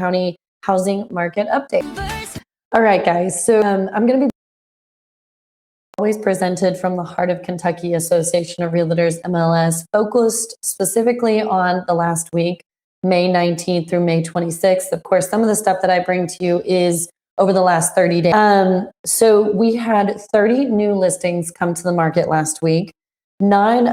County housing market update. All right, guys. So I'm going to be always presented from the Heart of Kentucky Association of Realtors MLS, focused specifically on the last week, May 19th through May 26th. Of course, some of the stuff that I bring to you is over the last 30 days. So we had 30 new listings come to the market last week. 9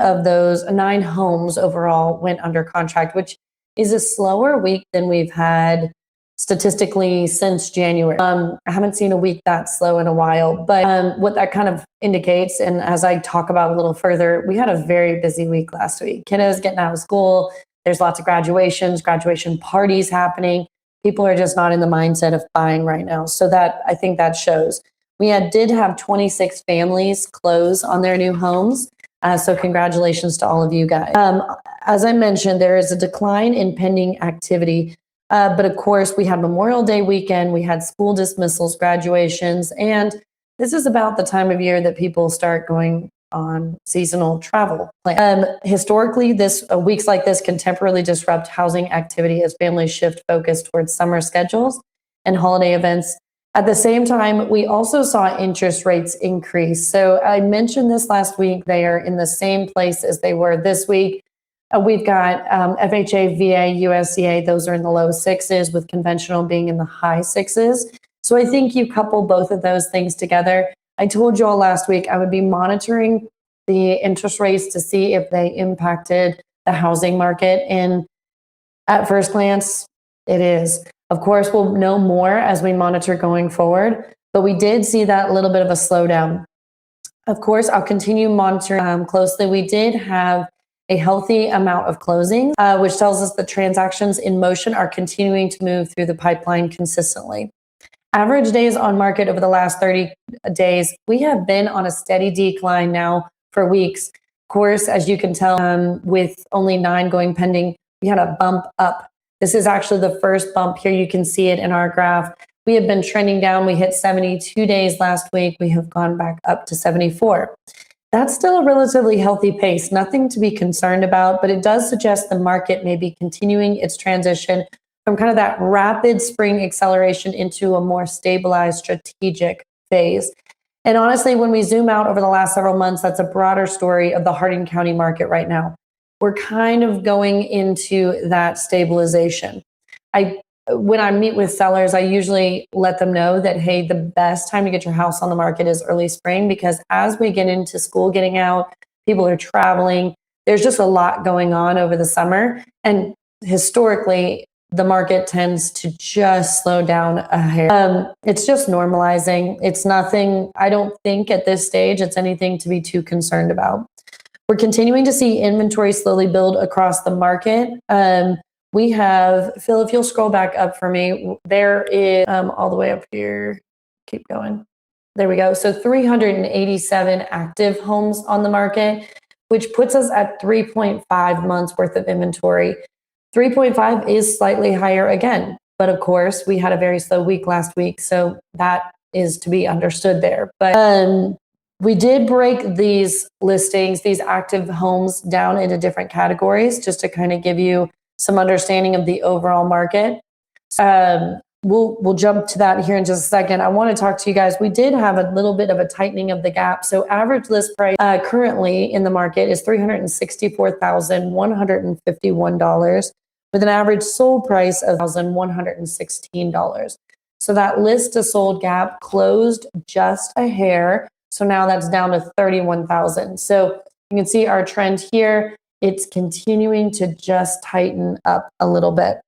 homes overall went under contract, which is a slower week than we've had statistically since January. I haven't seen a week that slow in a while, but what that kind of indicates, and as I talk about a little further, we had a very busy week last week. Kiddos getting out of school. There's lots of graduation parties happening. People are just not in the mindset of buying right now. So that, I think that shows. We did have 26 families close on their new homes. So congratulations to all of you guys. As I mentioned, there is a decline in pending activity. But of course, we had Memorial Day weekend, we had school dismissals, graduations, and this is about the time of year that people start going on seasonal travel plans. Historically, weeks like this can temporarily disrupt housing activity as families shift focus towards summer schedules and holiday events. At the same time, we also saw interest rates increase. So I mentioned this last week, they are in the same place as they were this week. We've got FHA, VA, USDA, those are in the low 6s, with conventional being in the high 6s. So I think you couple both of those things together. I told you all last week I would be monitoring the interest rates to see if they impacted the housing market. And at first glance, it is. Of course, we'll know more as we monitor going forward, but we did see that little bit of a slowdown. Of course, I'll continue monitoring closely. We did have a healthy amount of closings, which tells us that transactions in motion are continuing to move through the pipeline consistently. Average days on market over the last 30 days, we have been on a steady decline now for weeks. Of course, as you can tell, with only 9 going pending, we had a bump up. This is actually the first bump here. You can see it in our graph. We have been trending down. We hit 72 days last week. We have gone back up to 74. That's still a relatively healthy pace, nothing to be concerned about, but it does suggest the market may be continuing its transition from kind of that rapid spring acceleration into a more stabilized strategic phase. And honestly, when we zoom out over the last several months, that's a broader story of the Hardin County market right now. We're kind of going into that stabilization. When I meet with sellers, I usually let them know that, hey, the best time to get your house on the market is early spring, because as we get into school getting out, people are traveling. There's just a lot going on over the summer. And historically, the market tends to just slow down a hair. It's just normalizing. It's nothing, I don't think at this stage, it's anything to be too concerned about. We're continuing to see inventory slowly build across the market. We have, Phil, if you'll scroll back up for me, there is all the way up here. Keep going. There we go. So 387 active homes on the market, which puts us at 3.5 months worth of inventory. 3.5 is slightly higher again, but of course we had a very slow week last week, so that is to be understood there. But we did break these listings, these active homes, down into different categories just to kind of give you some understanding of the overall market. We'll jump to that here in just a second. I want to talk to you guys. We did have a little bit of a tightening of the gap. So average list price currently in the market is $364,151 with an average sold price of $1,116. So that list to sold gap closed just a hair. So now that's down to $31,000. So you can see our trend here. It's continuing to just tighten up a little bit.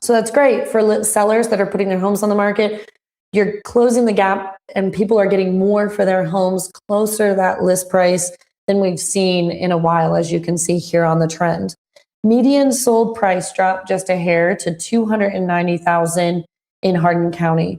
So that's great for sellers that are putting their homes on the market. You're closing the gap and people are getting more for their homes closer to that list price than we've seen in a while, as you can see here on the trend. Median sold price dropped just a hair to $290,000 in Hardin County.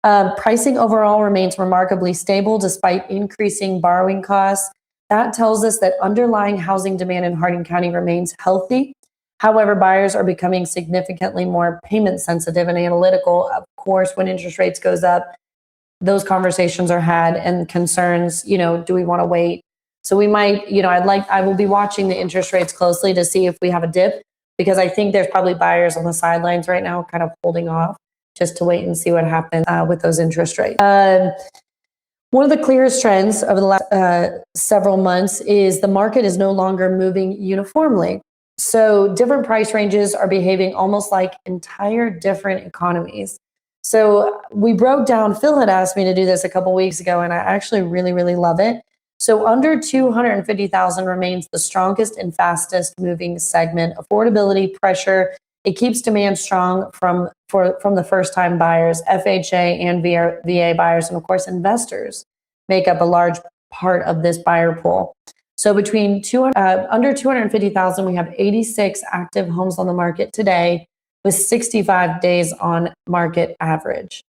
Pricing overall remains remarkably stable despite increasing borrowing costs. That tells us that underlying housing demand in Hardin County remains healthy. However, buyers are becoming significantly more payment sensitive and analytical. Of course, when interest rates goes up, those conversations are had and concerns, do we want to wait? So we might, I will be watching the interest rates closely to see if we have a dip. because I think there's probably buyers on the sidelines right now kind of holding off just to wait and see what happens with those interest rates. One of the clearest trends over the last several months is the market is no longer moving uniformly. So different price ranges are behaving almost like entire different economies. So we broke down, Phil had asked me to do this a couple weeks ago, and I actually really, really love it. So under 250,000 remains the strongest and fastest moving segment. Affordability pressure, it keeps demand strong from the first-time buyers, FHA and VA buyers, and of course investors make up a large part of this buyer pool. So between under 250,000, we have 86 active homes on the market today, with 65 days on market average.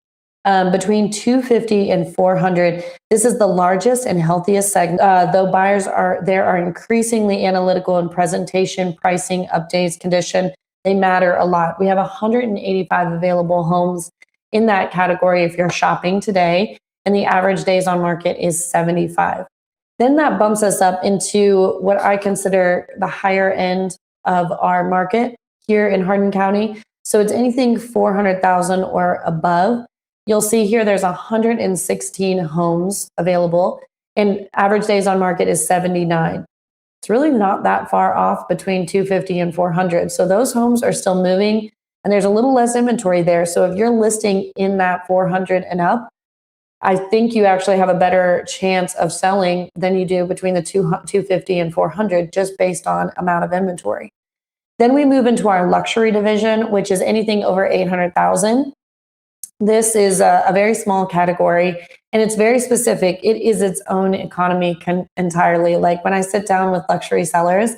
Between 250 and 400, this is the largest and healthiest segment. Though buyers are increasingly analytical in presentation, pricing, updates, condition. They matter a lot. We have 185 available homes in that category if you're shopping today, and the average days on market is 75. Then that bumps us up into what I consider the higher end of our market here in Hardin County. So it's anything 400,000 or above. You'll see here there's 116 homes available, and average days on market is 79. It's really not that far off between 250 and 400. So those homes are still moving, and there's a little less inventory there. So if you're listing in that 400 and up, I think you actually have a better chance of selling than you do between the 250 and 400, just based on amount of inventory. Then we move into our luxury division, which is anything over 800,000. This is a very small category, and it's very specific. It is its own economy entirely. Like when I sit down with luxury sellers,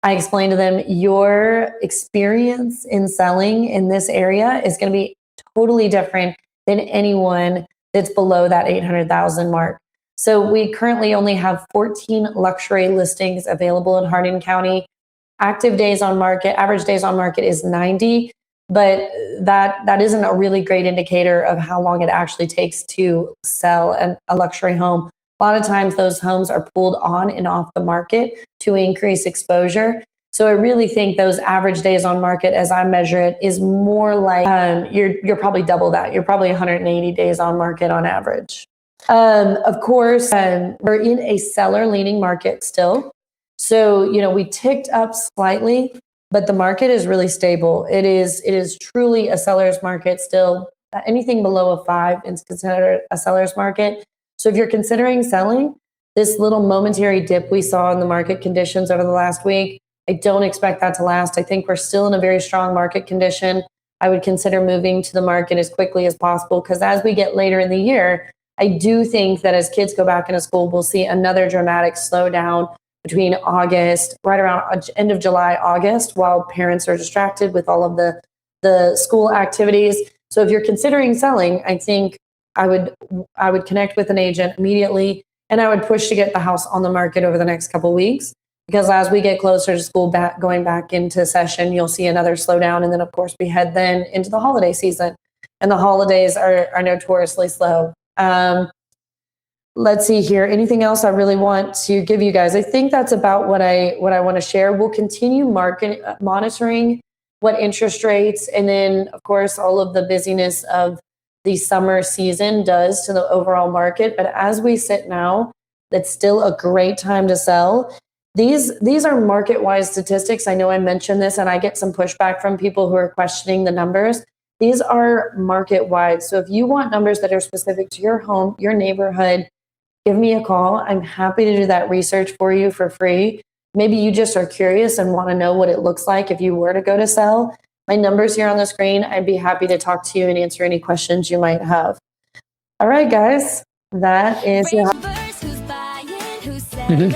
I explain to them, your experience in selling in this area is going to be totally different than anyone that's below that 800,000 mark. So we currently only have 14 luxury listings available in Hardin County. Active days on market, average days on market is 90, but that isn't a really great indicator of how long it actually takes to sell a luxury home. A lot of times those homes are pulled on and off the market to increase exposure. So I really think those average days on market, as I measure it, is more like you're probably double that. You're probably 180 days on market on average. Of course, we're in a seller-leaning market still. So, we ticked up slightly, but the market is really stable. It is truly a seller's market still. Anything below a 5 is considered a seller's market. So if you're considering selling, this little momentary dip we saw in the market conditions over the last week, I don't expect that to last. I think we're still in a very strong market condition. I would consider moving to the market as quickly as possible, because as we get later in the year, I do think that as kids go back into school, we'll see another dramatic slowdown between August, right around end of July, August, while parents are distracted with all of the school activities. So if you're considering selling, I think I would connect with an agent immediately, and I would push to get the house on the market over the next couple of weeks, because as we get closer to school going back into session, you'll see another slowdown. And then of course we head then into the holiday season, and the holidays are notoriously slow. Let's see here. Anything else I really want to give you guys? I think that's about what I want to share. We'll continue monitoring what interest rates, and then of course all of the busyness of the summer season does to the overall market. But as we sit now, it's still a great time to sell. These are market-wise statistics. I know I mentioned this, and I get some pushback from people who are questioning the numbers. These are market-wide. So if you want numbers that are specific to your home, your neighborhood, give me a call. I'm happy to do that research for you for free. Maybe you just are curious and want to know what it looks like if you were to go to sell. My number's here on the screen. I'd be happy to talk to you and answer any questions you might have. All right, guys, that is